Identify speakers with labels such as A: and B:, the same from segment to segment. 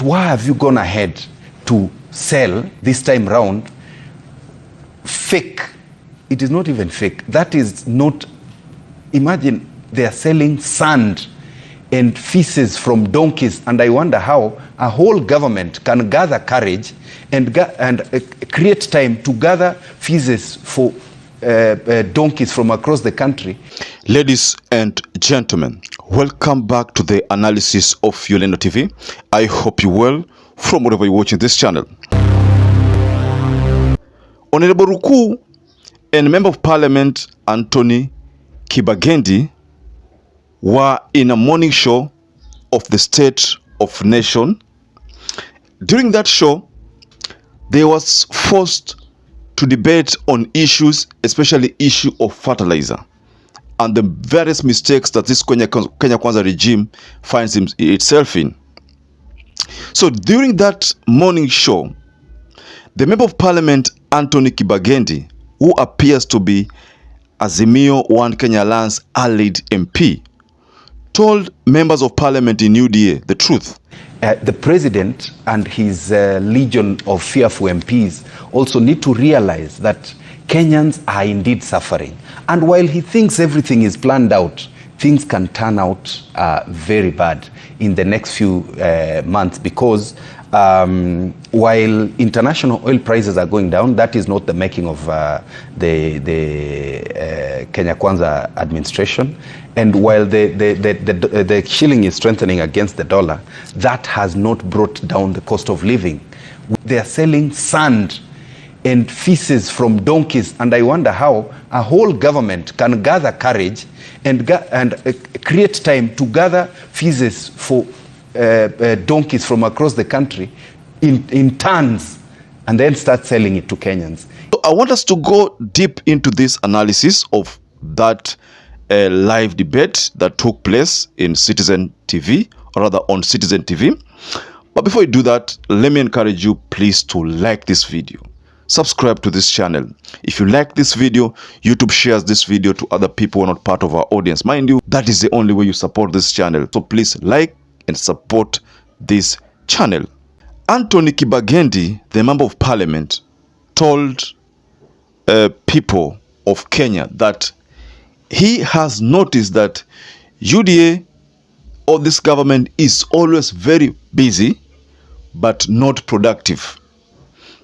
A: why have you gone ahead to sell this time round fake? It is not even fake. That is not, imagine they are selling sand and feces from donkeys, and I wonder how a whole government can gather courage and create time to gather feces for donkeys from across the country.
B: Ladies and gentlemen, welcome back to the analysis of YOLENO TV. I hope you well from wherever you're watching this channel. Honorable Ruku and Member of Parliament Anthony Kibagendi were in a morning show of the State of Nation. During that show, they was forced to debate on issues, especially issue of fertilizer and the various mistakes that this Kenya Kwanza regime finds itself in. So during that morning show, the Member of Parliament Anthony Kibagendi, who appears to be Azimio One Kenya Alliance allied MP, told members of parliament in UDA the truth.
A: The president and his legion of fearful MPs also need to realize that Kenyans are indeed suffering. And while he thinks everything is planned out, things can turn out very bad in the next few months, because while international oil prices are going down, that is not the making of the Kenya Kwanza administration. And while the shilling is strengthening against the dollar, that has not brought down the cost of living. They are selling sand and feces from donkeys, and I wonder how a whole government can gather courage and create time to gather feces for donkeys from across the country in tons and then start selling it to Kenyans.
B: So I want us to go deep into this analysis of that live debate that took place in Citizen TV, or rather on Citizen TV. But before you do that, let me encourage you please to like this video, subscribe to this channel. If you like this video, YouTube shares this video to other people who are not part of our audience. Mind you, that is the only way you support this channel. So please like and support this channel. Anthony Kibagendi, the Member of Parliament, told people of Kenya that he has noticed that UDA or this government is always very busy but not productive.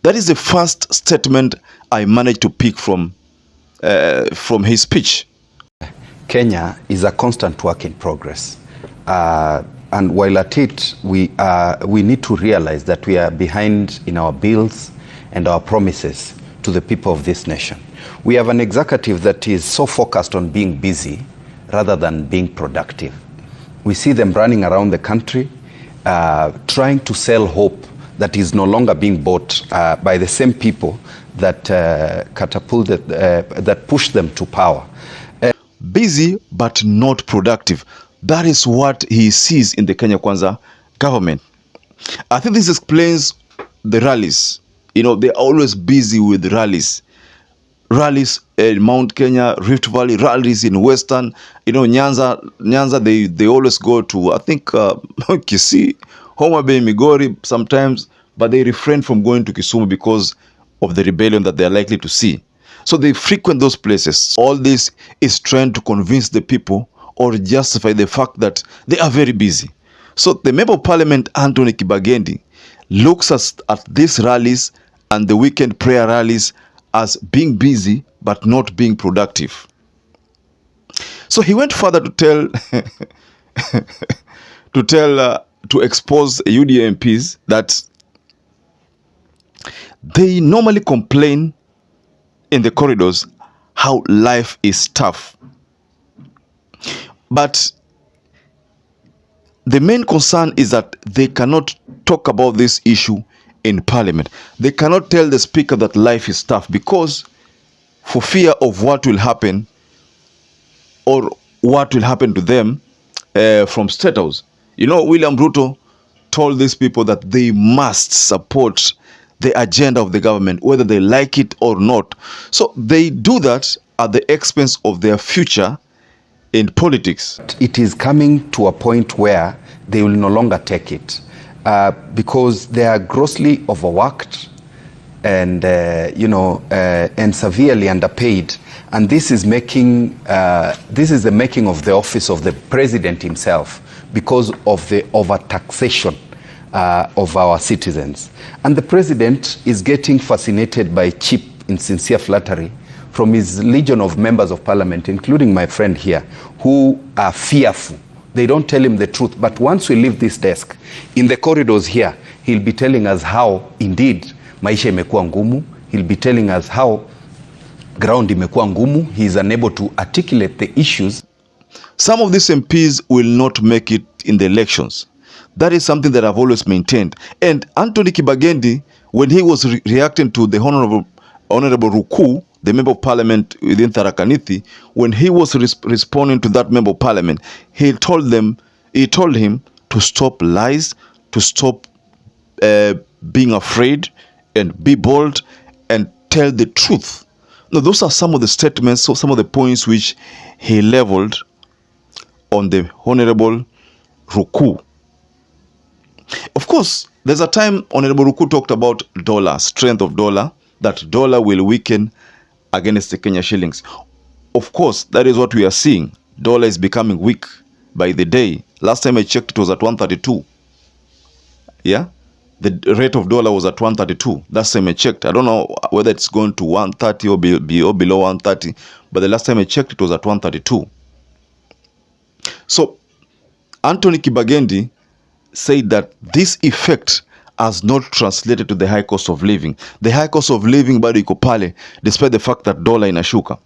B: That is the first statement I managed to pick from his speech.
A: Kenya is a constant work in progress. And while at it, we need to realize that we are behind in our bills and our promises to the people of this nation. We have an executive that is so focused on being busy rather than being productive. We see them running around the country, trying to sell hope that is no longer being bought by the same people that that push them to power.
B: Busy but not productive. That is what he sees in the Kenya Kwanza government. I think this explains the rallies. You know, they're always busy with rallies. Rallies in Mount Kenya, Rift Valley, rallies in Western, Nyanza, they always go to, I think, Kisii, Homa Bay, Migori sometimes, but they refrain from going to Kisumu because of the rebellion that they are likely to see. So they frequent those places. All this is trying to convince the people or justify the fact that they are very busy. So the Member of Parliament, Anthony Kibagendi, looks at these rallies and the weekend prayer rallies as being busy but not being productive. So he went further to tell to expose UDA MPs that they normally complain in the corridors how life is tough. But the main concern is that they cannot talk about this issue in parliament. They cannot tell the speaker that life is tough because for fear of what will happen or what will happen to them from State House. You know, William RUTO told these people that they must support the agenda of the government, whether they like it or not. So they do that at the expense of their future in politics.
A: It is coming to a point where they will no longer take it. because they are grossly overworked and and severely underpaid, and this is the making of the office of the president himself because of the overtaxation of our citizens. And the president is getting fascinated by cheap, insincere flattery from his legion of members of parliament, including my friend here, who are fearful. They don't tell him the truth. But once we leave this desk, in the corridors here, he'll be telling us how, indeed, maisha imekuwa ngumu. He'll be telling us how ground imekuwa ngumu. He is unable to articulate the issues.
B: Some of these MPs will not make it in the elections. That is something that I've always maintained. And Anthony Kibagendi, when he was reacting to the Honorable Ruku, the member of parliament within Tharaka Nithi, when he was responding to that member of parliament, he told him to stop lies, to stop being afraid, and be bold and tell the truth. Now, those are some of the statements, so some of the points which he leveled on the Honorable Ruku. Of course, there's a time Honorable Ruku talked about dollar, strength of dollar, that dollar will weaken against the Kenya shillings. Of course, that is what we are seeing. Dollar is becoming weak by the day. Last time I checked, it was at 132. Yeah? The rate of dollar was at 132. Last time I checked. I don't know whether it's going to 130 or below 130, but the last time I checked, it was at 132. So, Anthony Kibagendi said that this effect has not translated to the high cost of living. The high cost of living bado iko pale, despite the fact that dollar inashuka.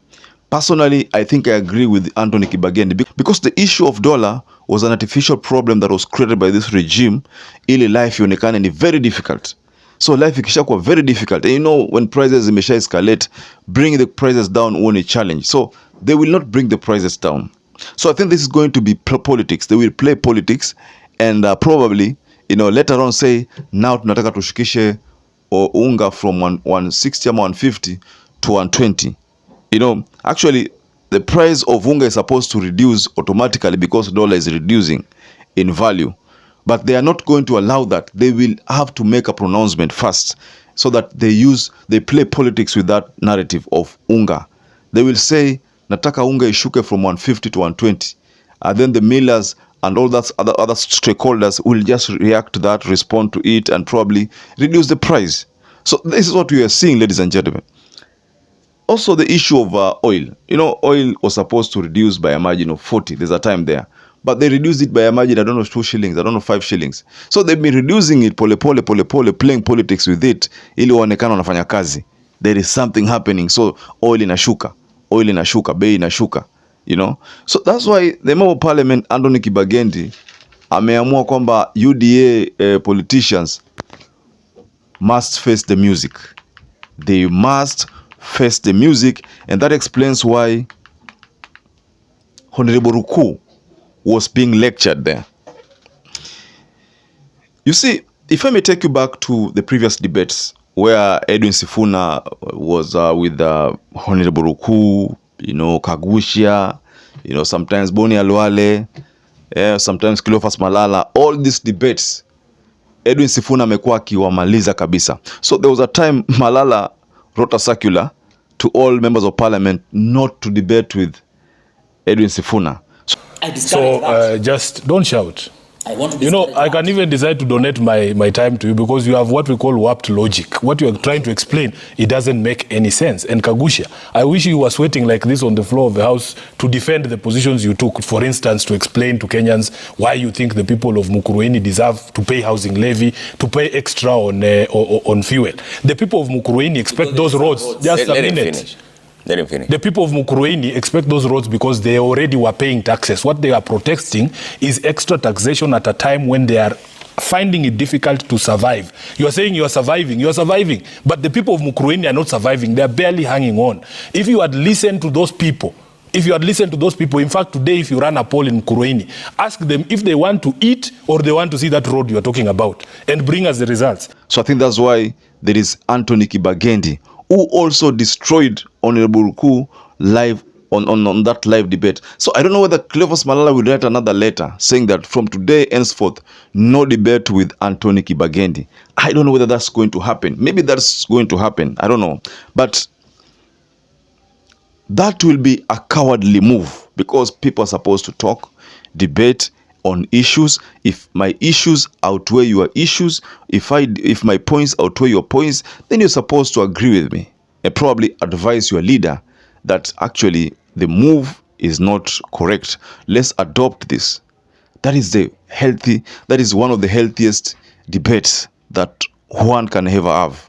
B: Personally, I think I agree with Anthony Kibagendi because the issue of dollar was an artificial problem that was created by this regime. Ili life ionekane ni very difficult. So life ikishakuwa very difficult. And you know, when prices imesha escalate, bring the prices down won't a challenge. So they will not bring the prices down. So I think this is going to be politics. They will play politics and probably, later on say, now tunataka tushukishe unga from 160 or 150 to 120. Actually, the price of unga is supposed to reduce automatically because dollar is reducing in value. But they are not going to allow that. They will have to make a pronouncement first so that they play politics with that narrative of unga. They will say, nataka unga ishuke from 150 to 120. And then the millers and all that other stakeholders will just react to that, respond to it, and probably reduce the price. So this is what we are seeing, ladies and gentlemen. Also, the issue of oil. Oil was supposed to reduce by a margin of 40. There's a time there. But they reduced it by a margin, I don't know, 2 shillings, I don't know, 5 shillings. So they've been reducing it, pole, playing politics with it, ili waonekana wanafanya kazi. There is something happening. So oil inashuka, bei inashuka. So that's why the member of parliament Anthony Kibagendi ameamua kwamba UDA politicians must face the music. They must face the music, and that explains why Honorable Ruku was being lectured there. You see, if I may take you back to the previous debates where Edwin Sifuna was with Honorable Ruku, Kagusha, sometimes Boni Alwale, sometimes Cleophas Malala, all these debates, Edwin Sifuna amekuwa akiwamaliza kabisa. So there was a time Malala wrote a circular to all members of parliament not to debate with Edwin Sifuna.
C: So just don't shout. I can even decide to donate my time to you because you have what we call warped logic. What you are trying to explain, it doesn't make any sense. And Kagusha, I wish you were sweating like this on the floor of the house to defend the positions you took. For instance, to explain to Kenyans why you think the people of Mukurweini deserve to pay housing levy, to pay extra on fuel. The people of Mukurweini expect those roads. Just a minute.
D: Let him finish.
C: The people of Mukurweini expect those roads because they already were paying taxes. What they are protesting is extra taxation at a time when they are finding it difficult to survive. You are saying you are surviving, but the people of Mukurweini are not surviving. They are barely hanging on. If you had listened to those people, in fact, today, if you run a poll in Mukurweini, ask them if they want to eat or they want to see that road you are talking about and bring us the results.
B: So I think that's why there is Anthony Kibagendi, who also destroyed Honorable Ruku live on that live debate. So I don't know whether Cleophas Malala will write another letter saying that from today henceforth, no debate with Anthony Kibagendi. I don't know whether that's going to happen. Maybe that's going to happen. I don't know. But that will be a cowardly move, because people are supposed to talk, debate on issues. If my issues outweigh your issues, if my points outweigh your points, then you're supposed to agree with me and probably advise your leader that actually the move is not correct. Let's adopt this. That is one of the healthiest debates that one can ever have.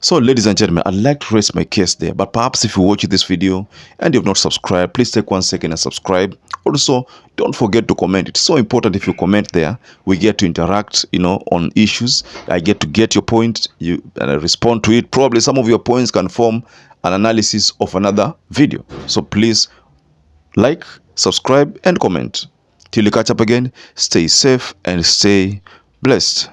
B: So, ladies and gentlemen, I'd like to rest my case there. But perhaps if you watch this video and you have not subscribed, please take 1 second and subscribe. Also, don't forget to comment. It's so important. If you comment there, we get to interact, on issues. I get to get your point, and I respond to it. Probably some of your points can form an analysis of another video. So please like, subscribe, and comment. Till you catch up again, stay safe and stay blessed.